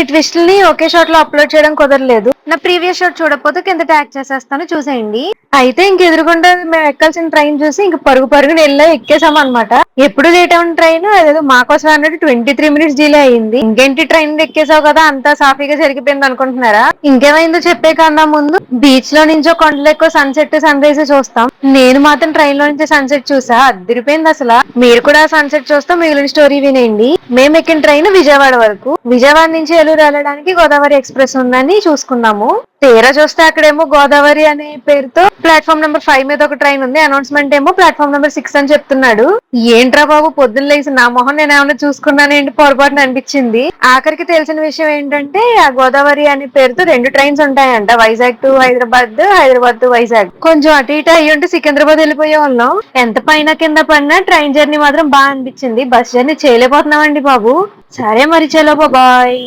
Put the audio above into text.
ఇన్ని ట్విస్టుల్ని ఒకే షాట్ లో అప్లోడ్ చేయడం కుదరలేదు. నా ప్రీవియస్ షాట్ చూడకపోతే కింద ట్యాగ్ చేసేస్తాను, చూసేయండి. అయితే ఇంక ఎదురుకుండా మేము ఎక్కాల్సిన ట్రైన్ చూసి ఇంక పరుగు పరుగుని వెళ్ళా ఎక్కేసాం అనమాట. ఎప్పుడు లేట్ అవున ట్రైన్ అదేదో మాకోసం అన్నట్టు 23 minutes డిలే అయింది. ఇంకేంటి ట్రైన్ ఎక్కేసావు కదా అంతా సాఫీగా జరిగిపోయింది అనుకుంటున్నారా? ఇంకేమైందో చెప్పే కన్నా ముందు బీచ్ లో నుంచో కొండలు ఎక్కువ సన్సెట్ సన్ రైజ్ చూస్తాం. నేను మాత్రం ట్రైన్ లో నుంచి సన్సెట్ చూసా, అదిరిపోయింది అసలు. మీరు కూడా సన్సెట్ చూస్తే మిగిలిన స్టోరీ వినేయండి. మేము ఎక్కిన ట్రైన్ విజయవాడ వరకు. విజయవాడ నుంచి ఏలూరు వెళ్ళడానికి గోదావరి ఎక్స్ప్రెస్ ఉందని చూసుకున్నాము. తీరా చూస్తే అక్కడేమో గోదావరి అనే పేరుతో ప్లాట్ఫామ్ నెంబర్ 5 మీద ఒక ట్రైన్ ఉంది. అనౌన్స్మెంట్ ఏమో ప్లాట్ఫామ్ నెంబర్ 6 అని చెప్తున్నాడు. ఏంట్రా బాబు పొద్దున్న లేసి నా మొహం నేను ఏమైనా చూసుకున్నాను ఏంటి పొరపాటున అనిపించింది. ఆఖరికి తెలిసిన విషయం ఏంటంటే ఆ గోదావరి అనే పేరుతో 2 ట్రైన్స్ ఉంటాయంట, వైజాగ్ టు హైదరాబాద్, హైదరాబాద్ టు వైజాగ్. కొంచెం అటు ఇటు అయ్యుంటే సికింద్రాబాద్ వెళ్ళిపోయే వాళ్ళం. ఎంత పైన కింద పడినా ట్రైన్ జర్నీ మాత్రం బాగా అనిపించింది. బస్ జర్నీ చేయలేకపోతున్నామండి బాబు. సరే మరి చలో బాయ్.